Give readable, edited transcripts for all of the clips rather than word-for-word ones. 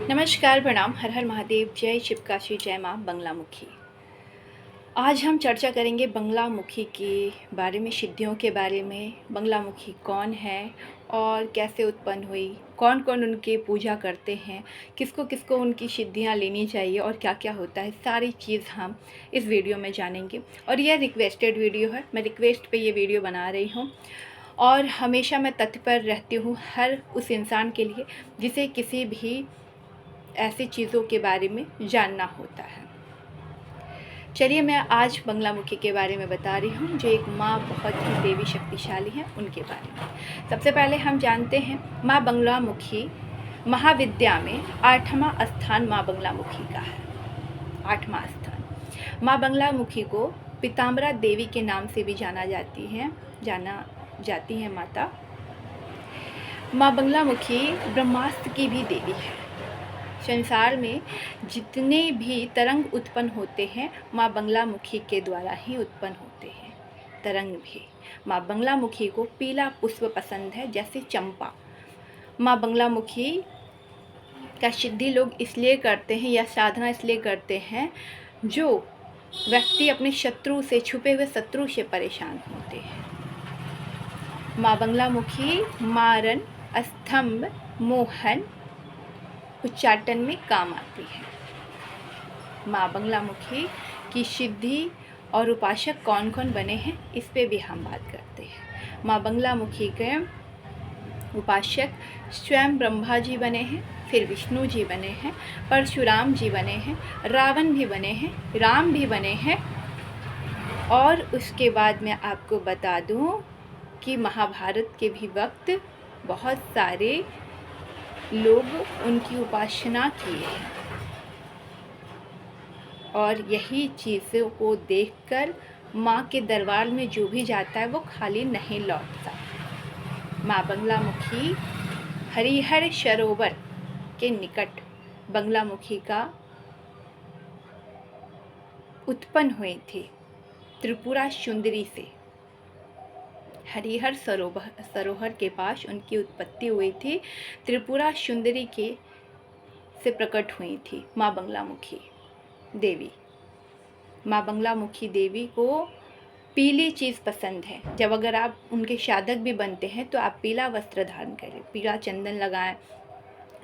नमस्कार, प्रणाम, हर हर महादेव, जय शिव काशी, जय माँ बंगलामुखी। आज हम चर्चा करेंगे बंगलामुखी के बारे में, सिद्धियों के बारे में। बंगलामुखी कौन है और कैसे उत्पन्न हुई, कौन कौन उनकी पूजा करते हैं, किसको किसको उनकी सिद्धियाँ लेनी चाहिए और क्या क्या होता है, सारी चीज़ हम इस वीडियो में जानेंगे। और यह रिक्वेस्टेड वीडियो है, मैं रिक्वेस्ट पे ये वीडियो बना रही हूँ। और हमेशा मैं तत्पर रहती हूँ हर उस इंसान के लिए जिसे किसी भी ऐसी चीज़ों के बारे में जानना होता है। चलिए, मैं आज बंगलामुखी के बारे में बता रही हूँ, जो एक माँ बहुत ही देवी शक्तिशाली हैं, उनके बारे में। सबसे पहले हम जानते हैं माँ बंगलामुखी महाविद्या में 8वां स्थान माँ बंगलामुखी का है। 8वां स्थान। माँ बंगलामुखी को पीताम्बरा देवी के नाम से भी जाना जाती है माता। माँ बंगलामुखी ब्रह्मास्त्र की भी देवी है। संसार में जितने भी तरंग उत्पन्न होते हैं, माँ बंगलामुखी के द्वारा ही उत्पन्न होते हैं। तरंग भी माँ बंगलामुखी को पीला पुष्प पसंद है, जैसे चंपा। माँ बंगलामुखी का सिद्धि लोग इसलिए करते हैं या साधना इसलिए करते हैं, जो व्यक्ति अपने शत्रु से, छुपे हुए शत्रु से परेशान होते हैं। माँ बंगलामुखी मारन, स्तंभ, मोहन, उच्चाटन में काम आती है। माँ बंगलामुखी की सिद्धि और उपासक कौन कौन बने हैं, इस पे भी हम बात करते हैं। माँ बंगलामुखी के उपासक स्वयं ब्रह्मा जी बने हैं, फिर विष्णु जी बने हैं, परशुराम जी बने हैं, रावण भी बने हैं, राम भी बने हैं। और उसके बाद मैं आपको बता दूं कि महाभारत के भी वक्त बहुत सारे लोग उनकी उपासना किए हैं। और यही चीज़ों को देखकर माँ के दरबार में जो भी जाता है वो खाली नहीं लौटता। माँ बंगलामुखी हरिहर सरोवर के निकट बंगलामुखी का उत्पन्न हुई थी, त्रिपुरा सुंदरी से। हरिहर सरोवर के पास उनकी उत्पत्ति हुई थी, त्रिपुरा सुंदरी के से प्रकट हुई थी माँ बंगलामुखी देवी। माँ बंगलामुखी देवी को पीली चीज़ पसंद है। जब अगर आप उनके साधक भी बनते हैं तो आप पीला वस्त्र धारण करें, पीला चंदन लगाएं,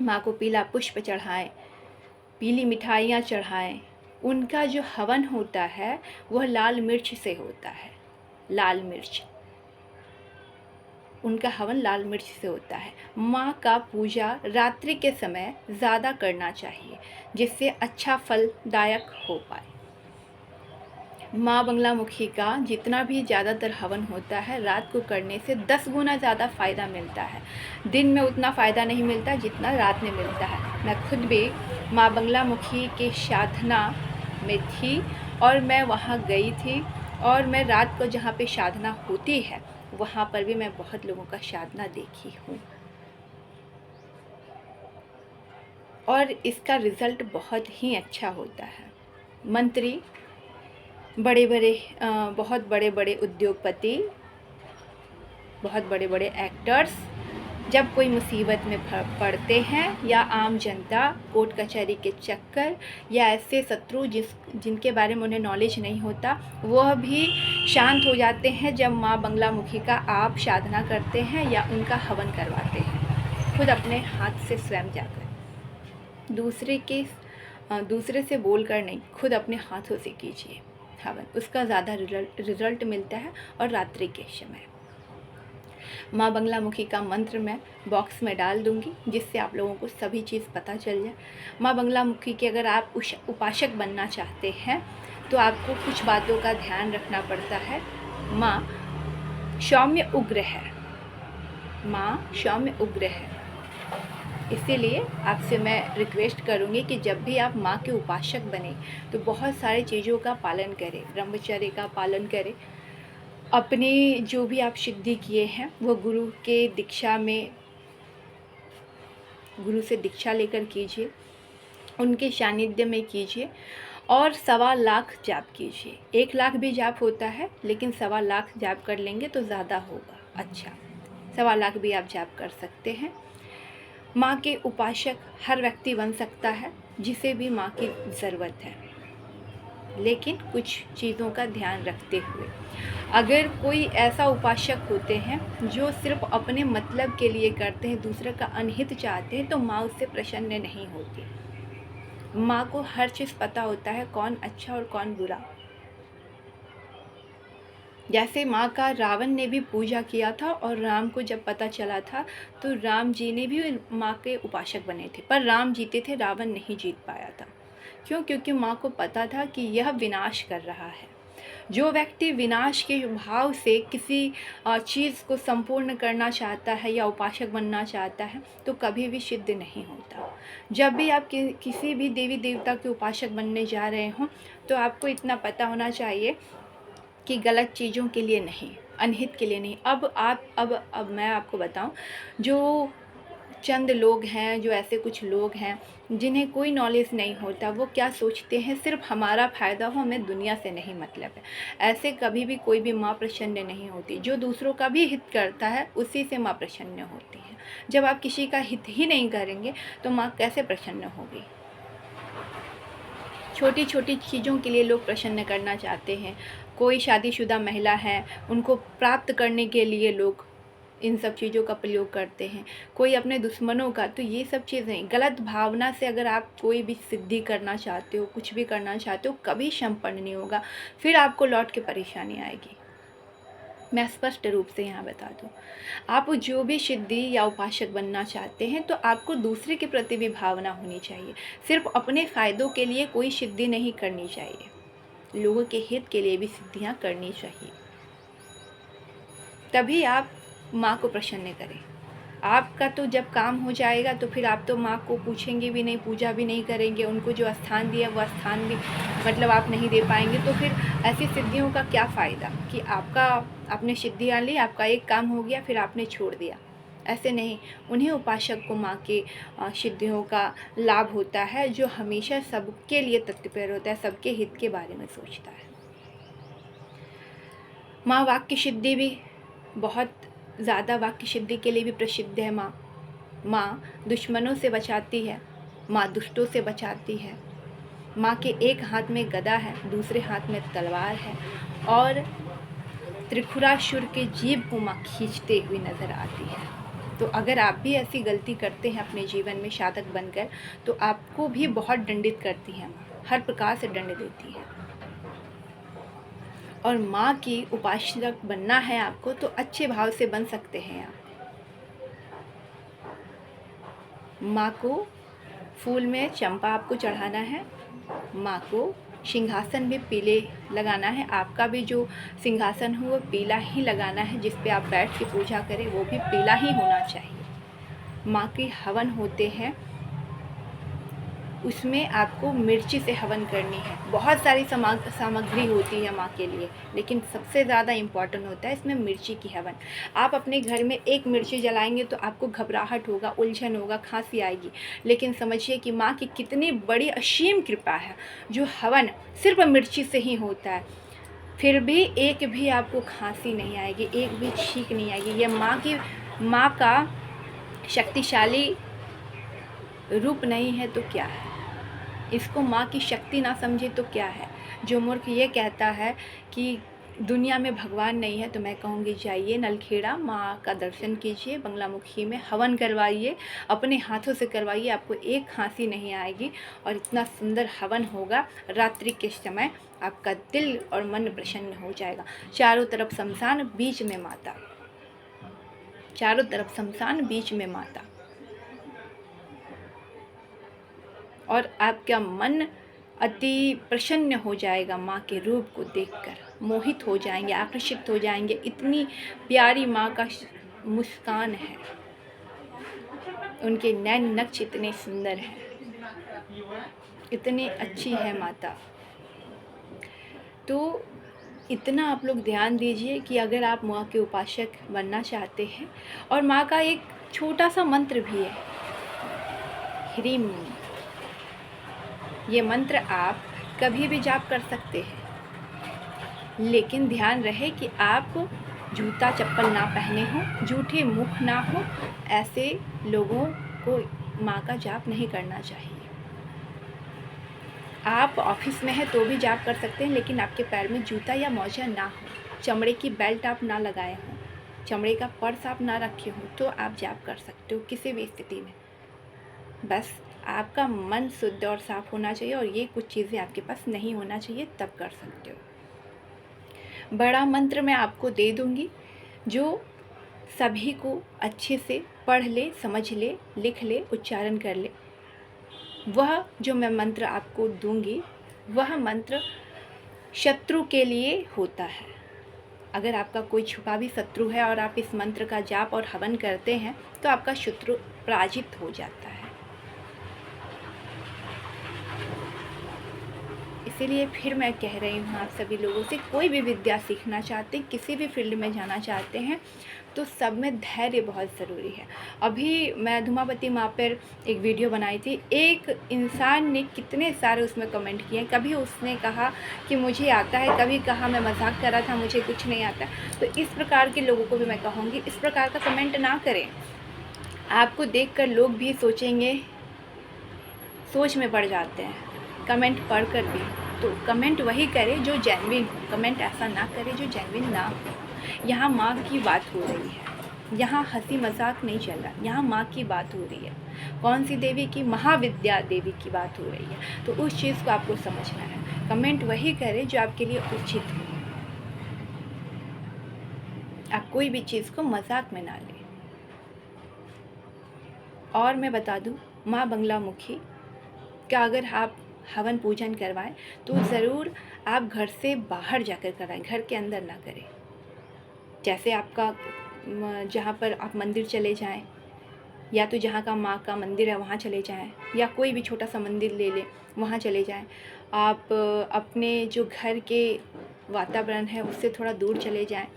माँ को पीला पुष्प चढ़ाएं, पीली मिठाइयाँ चढ़ाएं। उनका जो हवन होता है वह लाल मिर्च से होता है। लाल मिर्च, उनका हवन लाल मिर्च से होता है। माँ का पूजा रात्रि के समय ज़्यादा करना चाहिए, जिससे अच्छा फलदायक हो पाए। माँ बंगलामुखी का जितना भी ज़्यादातर हवन होता है, रात को करने से 10 गुना ज़्यादा फ़ायदा मिलता है। दिन में उतना फ़ायदा नहीं मिलता जितना रात में मिलता है। मैं खुद भी माँ बंगलामुखी के साधना में थी और मैं वहाँ गई थी, और मैं रात को जहाँ पे साधना होती है वहाँ पर भी मैं बहुत लोगों का साधना देखी हूँ, और इसका रिज़ल्ट बहुत ही अच्छा होता है। मंत्री, बहुत बड़े बड़े उद्योगपति, बहुत बड़े बड़े एक्टर्स जब कोई मुसीबत में पड़ते हैं, या आम जनता कोर्ट कचहरी के चक्कर या ऐसे शत्रु जिनके बारे में उन्हें नॉलेज नहीं होता, वह भी शांत हो जाते हैं जब माँ बंगलामुखी का आप साधना करते हैं या उनका हवन करवाते हैं, खुद अपने हाथ से स्वयं जाकर। दूसरे से बोलकर नहीं, खुद अपने हाथों से कीजिए हवन, उसका ज़्यादा रिजल्ट मिलता है। और रात्रि के समय माँ बंगलामुखी का मंत्र मैं बॉक्स में डाल दूंगी, जिससे आप लोगों को सभी चीज़ पता चल जाए। माँ बंगलामुखी के अगर आप उपासक बनना चाहते हैं तो आपको कुछ बातों का ध्यान रखना पड़ता है। माँ सौम्य उग्र है, माँ सौम्य उग्र है। इसीलिए आपसे मैं रिक्वेस्ट करूँगी कि जब भी आप माँ के उपासक बने तो बहुत सारी चीज़ों का पालन करें, ब्रह्मचर्य का पालन करें। अपने जो भी आप सिद्धि किए हैं वो गुरु से दीक्षा लेकर कीजिए, उनके सानिध्य में कीजिए, और 1.25 लाख जाप कीजिए। 1 लाख भी जाप होता है, लेकिन 1.25 लाख जाप कर लेंगे तो ज़्यादा होगा। अच्छा, 1.25 लाख भी आप जाप कर सकते हैं। माँ के उपासक हर व्यक्ति बन सकता है जिसे भी माँ की ज़रूरत है, लेकिन कुछ चीज़ों का ध्यान रखते हुए। अगर कोई ऐसा उपासक होते हैं जो सिर्फ अपने मतलब के लिए करते हैं, दूसरे का अनहित चाहते हैं, तो माँ उससे प्रसन्न नहीं होती। माँ को हर चीज़ पता होता है कौन अच्छा और कौन बुरा। जैसे माँ का रावण ने भी पूजा किया था और राम को जब पता चला था तो राम जी ने भी माँ के उपासक बने थे, पर राम जीते थे, रावण नहीं जीत पाया था। क्यों? क्योंकि माँ को पता था कि यह विनाश कर रहा है। जो व्यक्ति विनाश के भाव से किसी चीज़ को संपूर्ण करना चाहता है या उपासक बनना चाहता है तो कभी भी सिद्ध नहीं होता। जब भी आप किसी भी देवी देवता के उपासक बनने जा रहे हों तो आपको इतना पता होना चाहिए कि गलत चीज़ों के लिए नहीं, अनहित के लिए नहीं। अब मैं आपको बताऊं, जो चंद लोग हैं, जो ऐसे कुछ लोग हैं जिन्हें कोई नॉलेज नहीं होता, वो क्या सोचते हैं, सिर्फ हमारा फ़ायदा हो, हमें दुनिया से नहीं मतलब है। ऐसे कभी भी कोई भी माँ प्रसन्न नहीं होती। जो दूसरों का भी हित करता है उसी से माँ प्रसन्न होती है। जब आप किसी का हित ही नहीं करेंगे तो माँ कैसे प्रसन्न होगी? छोटी छोटी चीज़ों के लिए लोग प्रसन्न करना चाहते हैं। कोई शादीशुदा महिला है, उनको प्राप्त करने के लिए लोग इन सब चीज़ों का प्रयोग करते हैं। कोई अपने दुश्मनों का, तो ये सब चीज़ें गलत भावना से अगर आप कोई भी सिद्धि करना चाहते हो, कुछ भी करना चाहते हो, कभी संपन्न नहीं होगा। फिर आपको लौट के परेशानी आएगी। मैं स्पष्ट रूप से यहाँ बता दूँ, आप जो भी सिद्धि या उपासक बनना चाहते हैं तो आपको दूसरे के प्रति भी भावना होनी चाहिए। सिर्फ अपने फ़ायदों के लिए कोई सिद्धि नहीं करनी चाहिए, लोगों के हित के लिए भी सिद्धियाँ करनी चाहिए। तभी आप माँ को प्रसन्न करें। आपका तो जब काम हो जाएगा तो फिर आप तो माँ को पूछेंगे भी नहीं, पूजा भी नहीं करेंगे, उनको जो स्थान दिया वो स्थान भी मतलब आप नहीं दे पाएंगे। तो फिर ऐसी सिद्धियों का क्या फ़ायदा कि आपने सिद्धियाँ ली, आपका एक काम हो गया, फिर आपने छोड़ दिया। ऐसे नहीं। उन्हीं उपासक को माँ के सिद्धियों का लाभ होता है जो हमेशा सबके लिए तत्पर होता है, सबके हित के बारे में सोचता है। माँ वाक्य सिद्धि भी बहुत ज़्यादा, वाक्य सिद्धि के लिए भी प्रसिद्ध है माँ। माँ दुश्मनों से बचाती है, माँ दुष्टों से बचाती है। माँ के एक हाथ में गदा है, दूसरे हाथ में तलवार है और त्रिपुरासुर के जीभ को माँ खींचते हुए नज़र आती है। तो अगर आप भी ऐसी गलती करते हैं अपने जीवन में साधक बनकर, तो आपको भी बहुत दंडित करती है माँ, हर प्रकार से दंड देती है। और माँ की उपासक बनना है आपको तो अच्छे भाव से बन सकते हैं आप। माँ को फूल में चंपा आपको चढ़ाना है, माँ को सिंहासन भी पीले लगाना है। आपका भी जो सिंहासन हो वो पीला ही लगाना है, जिस पे आप बैठ के पूजा करें वो भी पीला ही होना चाहिए। माँ के हवन होते हैं, उसमें आपको मिर्ची से हवन करनी है। बहुत सारी सामग्री होती है माँ के लिए, लेकिन सबसे ज़्यादा इम्पॉर्टेंट होता है इसमें मिर्ची की हवन। आप अपने घर में एक मिर्ची जलाएंगे तो आपको घबराहट होगा, उलझन होगा, खांसी आएगी, लेकिन समझिए कि माँ की कितनी बड़ी असीम कृपा है, जो हवन सिर्फ मिर्ची से ही होता है, फिर भी एक भी आपको खांसी नहीं आएगी, एक भी छींक नहीं आएगी। यह माँ का शक्तिशाली रूप नहीं है तो क्या है? इसको माँ की शक्ति ना समझे तो क्या है? जो मूर्ख ये कहता है कि दुनिया में भगवान नहीं है, तो मैं कहूँगी जाइए नलखेड़ा माँ का दर्शन कीजिए, बंगलामुखी में हवन करवाइए, अपने हाथों से करवाइए, आपको एक खांसी नहीं आएगी और इतना सुंदर हवन होगा। रात्रि के समय आपका दिल और मन प्रसन्न हो जाएगा। चारों तरफ शमशान, बीच में माता, चारों तरफ शमशान, बीच में माता, और आपका मन अति प्रसन्न हो जाएगा। माँ के रूप को देखकर मोहित हो जाएंगे, आकर्षित हो जाएंगे। इतनी प्यारी माँ का मुस्कान है, उनके नैन नक्श इतने सुंदर हैं, इतनी अच्छी है माता। तो इतना आप लोग ध्यान दीजिए कि अगर आप माँ के उपासक बनना चाहते हैं, और माँ का एक छोटा सा मंत्र भी है, ह्रीम। ये मंत्र आप कभी भी जाप कर सकते हैं, लेकिन ध्यान रहे कि आप जूता चप्पल ना पहने हो, झूठे मुख ना हो, ऐसे लोगों आपको माँ का जाप नहीं करना चाहिए। आप ऑफिस में हैं तो भी जाप कर सकते हैं, लेकिन आपके पैर में जूता या मोजा ना हो, चमड़े की बेल्ट आप ना लगाए हों, चमड़े का पर्स आप ना रखे हों, तो आप जाप कर सकते हो किसी भी स्थिति में। बस आपका मन शुद्ध और साफ होना चाहिए और ये कुछ चीज़ें आपके पास नहीं होना चाहिए, तब कर सकते हो। बड़ा मंत्र मैं आपको दे दूँगी जो सभी को अच्छे से पढ़ ले, समझ ले, लिख ले, उच्चारण कर ले। वह जो मैं मंत्र आपको दूंगी, वह मंत्र शत्रु के लिए होता है। अगर आपका कोई छुपा भी शत्रु है और आप इस मंत्र का जाप और हवन करते हैं तो आपका शत्रु पराजित हो जाता है। इसीलिए फिर मैं कह रही हूँ आप सभी लोगों से, कोई भी विद्या सीखना चाहते हैं, किसी भी फील्ड में जाना चाहते हैं, तो सब में धैर्य बहुत ज़रूरी है। अभी मैं धूमावती माँ पर एक वीडियो बनाई थी, एक इंसान ने कितने सारे उसमें कमेंट किए। कभी उसने कहा कि मुझे आता है, कभी कहा मैं मजाक कर रहा था, मुझे कुछ नहीं आता। तो इस प्रकार के लोगों को भी मैं कहूँगी, इस प्रकार का कमेंट ना करें। आपको देखकर लोग भी सोचेंगे, सोच में पड़ जाते हैं कमेंट पढ़ कर भी। तो कमेंट वही करे जो जेन्युइन हो, कमेंट ऐसा ना करे जो जेन्युइन ना हो। यहाँ माँ की बात हो रही है, यहाँ हंसी मजाक नहीं चल रहा, यहाँ माँ की बात हो रही है। कौन सी देवी की? महाविद्या देवी की बात हो रही है। तो उस चीज़ को आपको समझना है। कमेंट वही करे जो आपके लिए उचित हो। आप कोई भी चीज़ को मजाक में ना लें। और मैं बता दूँ, माँ बंगलामुखी का अगर आप हवन पूजन करवाएं तो ज़रूर आप घर से बाहर जाकर कराएं, घर के अंदर ना करें। जैसे आपका जहाँ पर आप मंदिर चले जाएं, या तो जहाँ का माँ का मंदिर है वहाँ चले जाएं, या कोई भी छोटा सा मंदिर ले लें वहाँ चले जाएं। आप अपने जो घर के वातावरण है उससे थोड़ा दूर चले जाएं।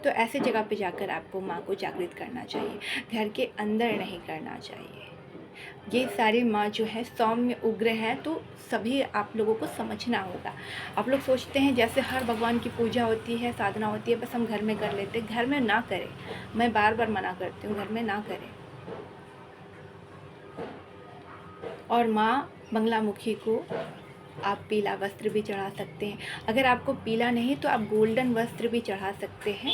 तो ऐसे जगह पे जाकर आपको माँ को जागृत करना चाहिए, घर के अंदर नहीं करना चाहिए। ये सारी माँ जो है सौम्य उग्र हैं, तो सभी आप लोगों को समझना होगा। आप लोग सोचते हैं जैसे हर भगवान की पूजा होती है, साधना होती है, बस हम घर में कर लेते हैं। घर में ना करें, मैं बार बार मना करती हूँ, घर में ना करें। और माँ बंगलामुखी को आप पीला वस्त्र भी चढ़ा सकते हैं। अगर आपको पीला नहीं तो आप गोल्डन वस्त्र भी चढ़ा सकते हैं,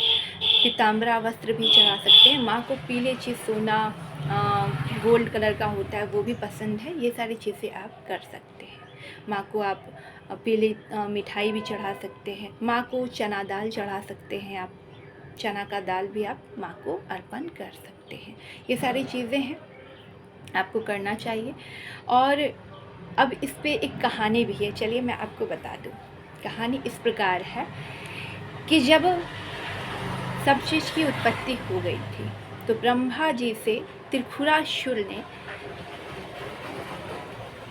पीताम्बरा वस्त्र भी चढ़ा सकते हैं। माँ को पीले चीज़, सोना, गोल्ड कलर का होता है, वो भी पसंद है। ये सारी चीज़ें आप कर सकते हैं। माँ को आप पीली मिठाई भी चढ़ा सकते हैं। माँ को चना दाल चढ़ा सकते हैं, आप चना का दाल भी आप माँ को अर्पण कर सकते हैं। ये सारी चीज़ें हैं, आपको करना चाहिए। और अब इस पे एक कहानी भी है, चलिए मैं आपको बता दूँ। कहानी इस प्रकार है कि जब सब चीज़ की उत्पत्ति हो गई थी तो ब्रह्मा जी से त्रिपुरासुर ने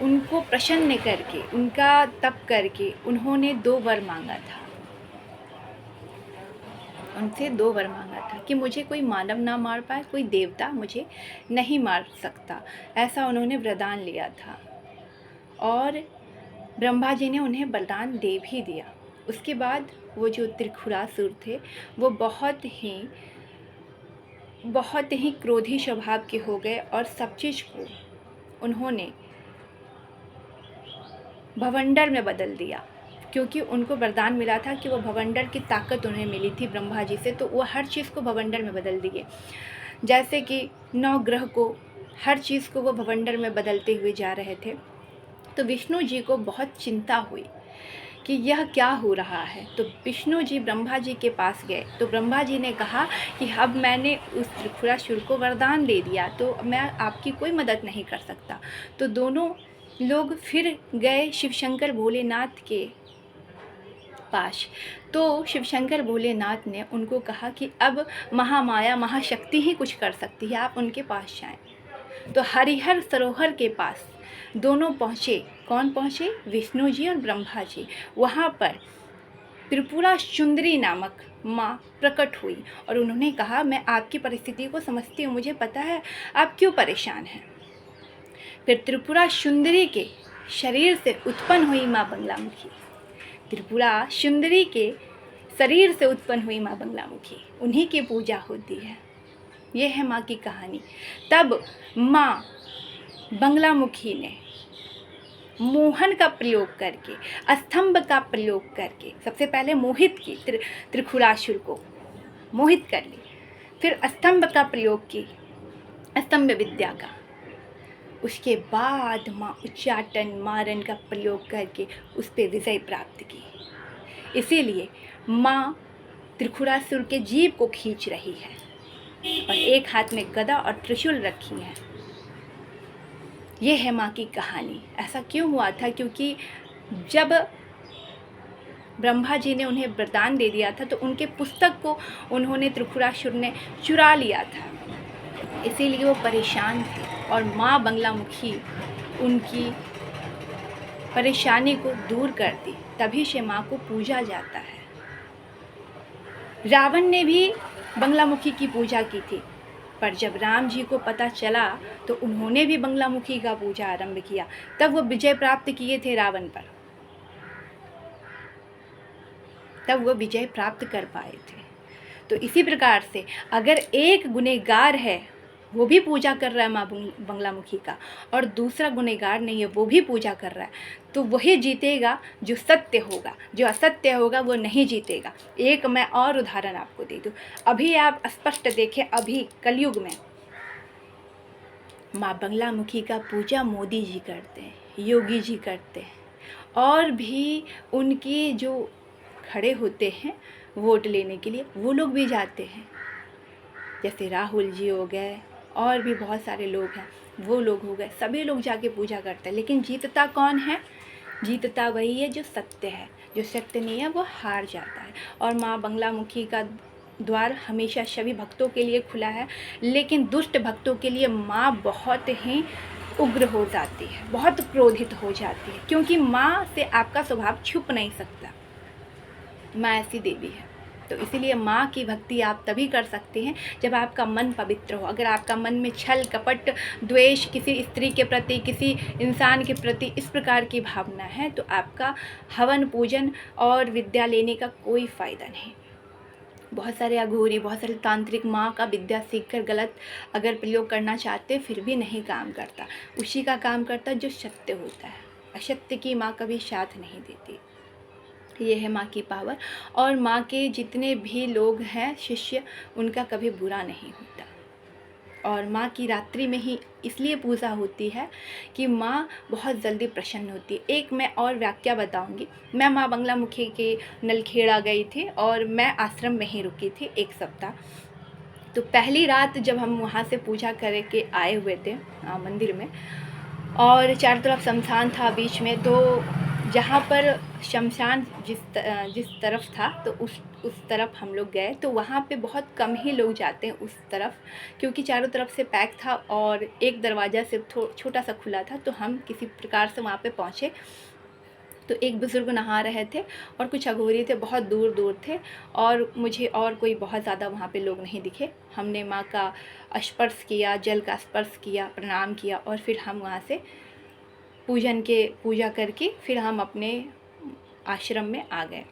उनको प्रसन्न करके, उनका तप करके उन्होंने 2 वर मांगा था। उनसे 2 वर मांगा था कि मुझे कोई मानव ना मार पाए, कोई देवता मुझे नहीं मार सकता, ऐसा उन्होंने वरदान लिया था। और ब्रह्मा जी ने उन्हें वरदान दे भी दिया। उसके बाद वो जो त्रिपुरासुर थे वो बहुत ही क्रोधी स्वभाव के हो गए और सब चीज़ को उन्होंने भवंडर में बदल दिया। क्योंकि उनको वरदान मिला था कि वो भवंडर की ताकत उन्हें मिली थी ब्रह्मा जी से, तो वो हर चीज़ को भवंडर में बदल दिए। जैसे कि 9 ग्रह को, हर चीज़ को वो भवंडर में बदलते हुए जा रहे थे। तो विष्णु जी को बहुत चिंता हुई कि यह क्या हो रहा है। तो विष्णु जी ब्रह्मा जी के पास गए। तो ब्रह्मा जी ने कहा कि अब मैंने उस त्रिपुरासुर को वरदान दे दिया, तो मैं आपकी कोई मदद नहीं कर सकता। तो दोनों लोग फिर गए शिवशंकर भोलेनाथ के पास। तो शिवशंकर भोलेनाथ ने उनको कहा कि अब महामाया, महाशक्ति ही कुछ कर सकती है, आप उनके पास जाएं। तो हरिहर सरोवर के पास दोनों पहुँचे। कौन पहुँचे? विष्णु जी और ब्रह्मा जी। वहाँ पर त्रिपुरा सुंदरी नामक माँ प्रकट हुई और उन्होंने कहा, मैं आपकी परिस्थिति को समझती हूँ, मुझे पता है आप क्यों परेशान हैं। फिर त्रिपुरा सुंदरी के शरीर से उत्पन्न हुई माँ बंगलामुखी। त्रिपुरा सुंदरी के शरीर से उत्पन्न हुई माँ बंगलामुखी, उन्हीं की पूजा होती है। ये है माँ की कहानी। तब माँ बंगलामुखी ने मोहन का प्रयोग करके, स्तंभ का प्रयोग करके सबसे पहले मोहित की, त्रिखुरासुर को मोहित कर ली, फिर स्तंभ का प्रयोग की, स्तंभ विद्या का। उसके बाद माँ उच्चाटन मारन का प्रयोग करके उस पर विजय प्राप्त की। इसीलिए माँ त्रिखुरासुर के जीभ को खींच रही है और एक हाथ में गदा और त्रिशूल रखी है। ये है माँ की कहानी। ऐसा क्यों हुआ था? क्योंकि जब ब्रह्मा जी ने उन्हें वरदान दे दिया था तो उनके पुस्तक को उन्होंने त्रिखुरासुर ने चुरा लिया था, इसीलिए वो परेशान थे और माँ बंगलामुखी उनकी परेशानी को दूर करती, तभी से माँ को पूजा जाता है। रावण ने भी बंगलामुखी की पूजा की थी, पर जब राम जी को पता चला तो उन्होंने भी बंगलामुखी का पूजा आरंभ किया, तब वो विजय प्राप्त किए थे रावण पर, तब वो विजय प्राप्त कर पाए थे। तो इसी प्रकार से अगर एक गुनहगार है, वो भी पूजा कर रहा है माँ बंगलामुखी का, और दूसरा गुनहगार नहीं है, वो भी पूजा कर रहा है, तो वही जीतेगा जो सत्य होगा, जो असत्य होगा वो नहीं जीतेगा। एक मैं और उदाहरण आपको दे दूँ। अभी आप स्पष्ट देखें, अभी कलयुग में माँ बंगलामुखी का पूजा मोदी जी करते हैं, योगी जी करते हैं, और भी उनकी जो खड़े होते हैं वोट लेने के लिए वो लोग भी जाते हैं, जैसे राहुल जी हो गए और भी बहुत सारे लोग हैं, वो लोग हो गए, सभी लोग जाके पूजा करते हैं। लेकिन जीतता कौन है? जीतता वही है जो सत्य है, जो सत्य नहीं है वो हार जाता है। और माँ बंगलामुखी का द्वार हमेशा सभी भक्तों के लिए खुला है, लेकिन दुष्ट भक्तों के लिए माँ बहुत ही उग्र हो जाती है, बहुत क्रोधित हो जाती है, क्योंकि माँ से आपका स्वभाव छुप नहीं सकता। माँ ऐसी देवी है। तो इसीलिए माँ की भक्ति आप तभी कर सकते हैं जब आपका मन पवित्र हो। अगर आपका मन में छल कपट द्वेष, किसी स्त्री के प्रति, किसी इंसान के प्रति इस प्रकार की भावना है, तो आपका हवन पूजन और विद्या लेने का कोई फ़ायदा नहीं। बहुत सारे अघोरी, बहुत सारे तांत्रिक माँ का विद्या सीखकर गलत अगर प्रयोग करना चाहते फिर भी नहीं काम करता। उसी का काम करता जो सत्य होता है। असत्य की माँ कभी साथ नहीं देती। ये है माँ की पावर। और माँ के जितने भी लोग हैं शिष्य, उनका कभी बुरा नहीं होता। और माँ की रात्रि में ही इसलिए पूजा होती है कि माँ बहुत जल्दी प्रसन्न होती है। एक मैं और व्याख्या बताऊंगी। मैं माँ बंगलामुखी के नलखेड़ा गई थी और मैं आश्रम में ही रुकी थी 1 सप्ताह। तो पहली रात जब हम वहाँ से पूजा करके आए हुए थे मंदिर में, और चारों तरफ शमशान था बीच में, तो जहाँ पर शमशान जिस तरफ था तो उस तरफ हम लोग गए, तो वहाँ पे बहुत कम ही लोग जाते हैं उस तरफ, क्योंकि चारों तरफ से पैक था और एक दरवाज़ा सिर्फ छोटा सा खुला था। तो हम किसी प्रकार से वहाँ पे पहुँचे, तो एक बुज़ुर्ग नहा रहे थे और कुछ अघोरी थे, बहुत दूर दूर थे, और मुझे और कोई बहुत ज़्यादा वहाँ पे लोग नहीं दिखे। हमने माँ का स्पर्श किया, जल का स्पर्श किया, प्रणाम किया, और फिर हम वहाँ से पूजा करके फिर हम अपने आश्रम में आ गए।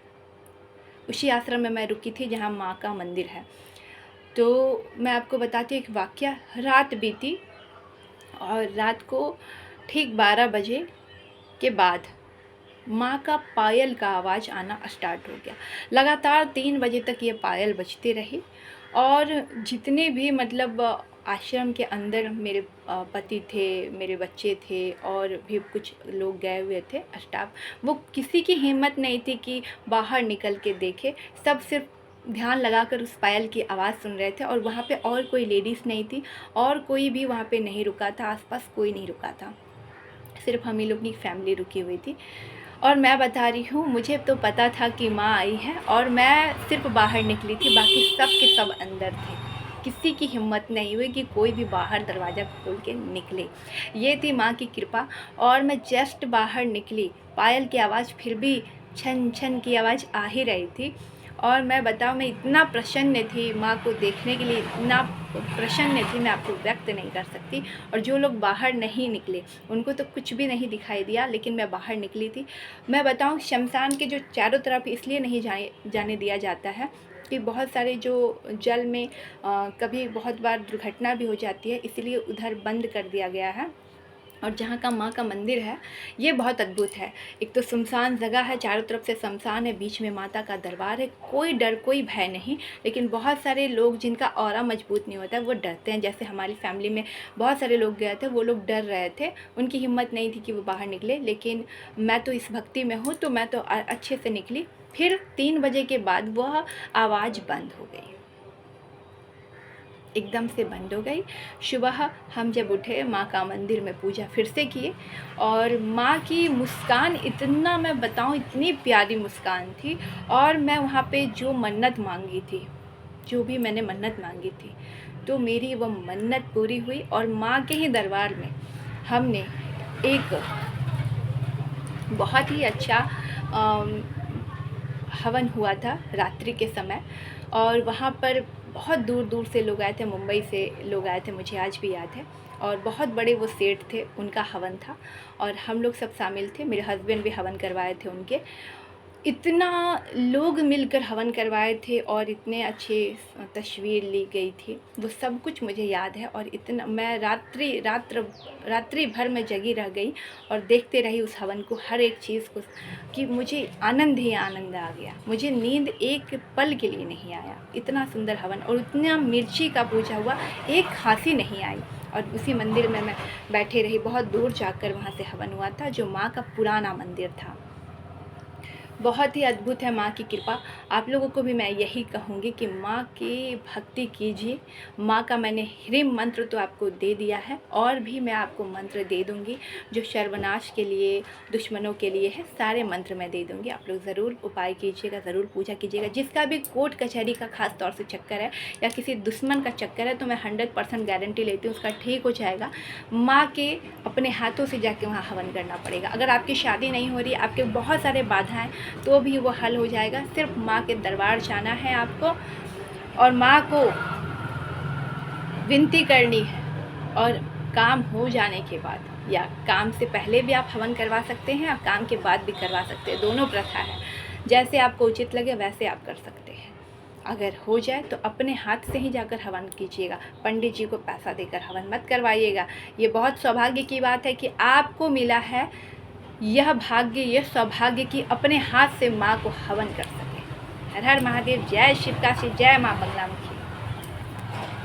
उसी आश्रम में मैं रुकी थी जहाँ माँ का मंदिर है। तो मैं आपको बताती हूँ एक वाक़या। रात बीती और रात को ठीक 12 बजे के बाद माँ का पायल का आवाज़ आना स्टार्ट हो गया। लगातार 3 बजे तक ये पायल बजती रही, और जितने भी मतलब आश्रम के अंदर मेरे पति थे, मेरे बच्चे थे, और भी कुछ लोग गए हुए थे स्टाफ, वो किसी की हिम्मत नहीं थी कि बाहर निकल के देखे। सब सिर्फ ध्यान लगाकर उस पायल की आवाज़ सुन रहे थे, और वहाँ पे और कोई लेडीज़ नहीं थी, और कोई भी वहाँ पे नहीं रुका था, आसपास कोई नहीं रुका था, सिर्फ हम ही लोग की फैमिली रुकी हुई थी। और मैं बता रही हूँ, मुझे तो पता था कि माँ आई है, और मैं सिर्फ बाहर निकली थी, बाकी सब के सब अंदर थे। किसी की हिम्मत नहीं हुई कि कोई भी बाहर दरवाज़ा खोल के निकले। ये थी माँ की कृपा। और मैं जस्ट बाहर निकली, पायल की आवाज़ फिर भी छन छन की आवाज़ आ ही रही थी। और मैं बताऊँ, मैं इतना प्रसन्न थी माँ को देखने के लिए, इतना प्रसन्न थी, मैं आपको व्यक्त नहीं कर सकती। और जो लोग बाहर नहीं निकले उनको तो कुछ भी नहीं दिखाई दिया, लेकिन मैं बाहर निकली थी। मैं बताऊँ, शमशान के जो चारों तरफ इसलिए नहीं जाने दिया जाता है कि बहुत सारे जो जल में कभी बहुत बार दुर्घटना भी हो जाती है, इसलिए उधर बंद कर दिया गया है। और जहाँ का माँ का मंदिर है ये बहुत अद्भुत है। एक तो सुनसान जगह है, चारों तरफ से शमशान है, बीच में माता का दरबार है, कोई डर कोई भय नहीं। लेकिन बहुत सारे लोग जिनका ऑरा मजबूत नहीं होता है वो डरते हैं। जैसे हमारी फैमिली में बहुत सारे लोग गए थे, वो लोग डर रहे थे, उनकी हिम्मत नहीं थी कि वो बाहर निकले। लेकिन मैं तो इस भक्ति में हूँ तो मैं तो अच्छे से निकली। फिर 3 बजे के बाद वह आवाज़ बंद हो गई, एकदम से बंद हो गई। सुबह हम जब उठे, माँ का मंदिर में पूजा फिर से किए, और माँ की मुस्कान, इतना मैं बताऊँ, इतनी प्यारी मुस्कान थी। और मैं वहाँ पे जो मन्नत मांगी थी, जो भी मैंने मन्नत मांगी थी, तो मेरी वो मन्नत पूरी हुई। और माँ के ही दरबार में हमने एक बहुत ही अच्छा हवन हुआ था रात्रि के समय। और वहाँ पर बहुत दूर दूर से लोग आए थे, मुंबई से लोग आए थे, मुझे आज भी याद है। और बहुत बड़े वो सेठ थे, उनका हवन था और हम लोग सब शामिल थे। मेरे हस्बैंड भी हवन करवाए थे उनके। इतना लोग मिलकर हवन करवाए थे और इतने अच्छे तस्वीर ली गई थी, वो सब कुछ मुझे याद है। और इतना मैं रात्रि भर में जगी रह गई और देखते रही उस हवन को, हर एक चीज़ को, कि मुझे आनंद ही आनंद आ गया। मुझे नींद एक पल के लिए नहीं आया, इतना सुंदर हवन। और इतना मिर्ची का पूजा हुआ, एक खांसी नहीं आई। और उसी मंदिर में मैं बैठे रही, बहुत दूर जाकर वहाँ से हवन हुआ था, जो माँ का पुराना मंदिर था। बहुत ही अद्भुत है माँ की कृपा। आप लोगों को भी मैं यही कहूँगी कि माँ की भक्ति कीजिए। माँ का मैंने ह्रीम मंत्र तो आपको दे दिया है, और भी मैं आपको मंत्र दे दूँगी जो सर्वनाश के लिए, दुश्मनों के लिए है। सारे मंत्र मैं दे दूँगी, आप लोग ज़रूर उपाय कीजिएगा, ज़रूर पूजा कीजिएगा। जिसका भी कोर्ट कचहरी का खास तौर से चक्कर है या किसी दुश्मन का चक्कर है, तो मैं 100% गारंटी लेती हूँ उसका ठीक हो जाएगा। माँ के अपने हाथों से जाके वहाँ हवन करना पड़ेगा। अगर आपकी शादी नहीं हो रही, आपके बहुत सारे बाधाएँ, तो भी वो हल हो जाएगा। सिर्फ माँ के दरबार जाना है आपको और माँ को विनती करनी है। और काम हो जाने के बाद या काम से पहले भी आप हवन करवा सकते हैं और काम के बाद भी करवा सकते हैं, दोनों प्रथा है। जैसे आपको उचित लगे वैसे आप कर सकते हैं। अगर हो जाए तो अपने हाथ से ही जाकर हवन कीजिएगा, पंडित जी को पैसा देकर हवन मत करवाइएगा। ये बहुत सौभाग्य की बात है कि आपको मिला है यह भाग्य, यह सौभाग्य कि अपने हाथ से माँ को हवन कर सके। हर हर महादेव, जय शिव काशी, जय माँ बंगलामुखी।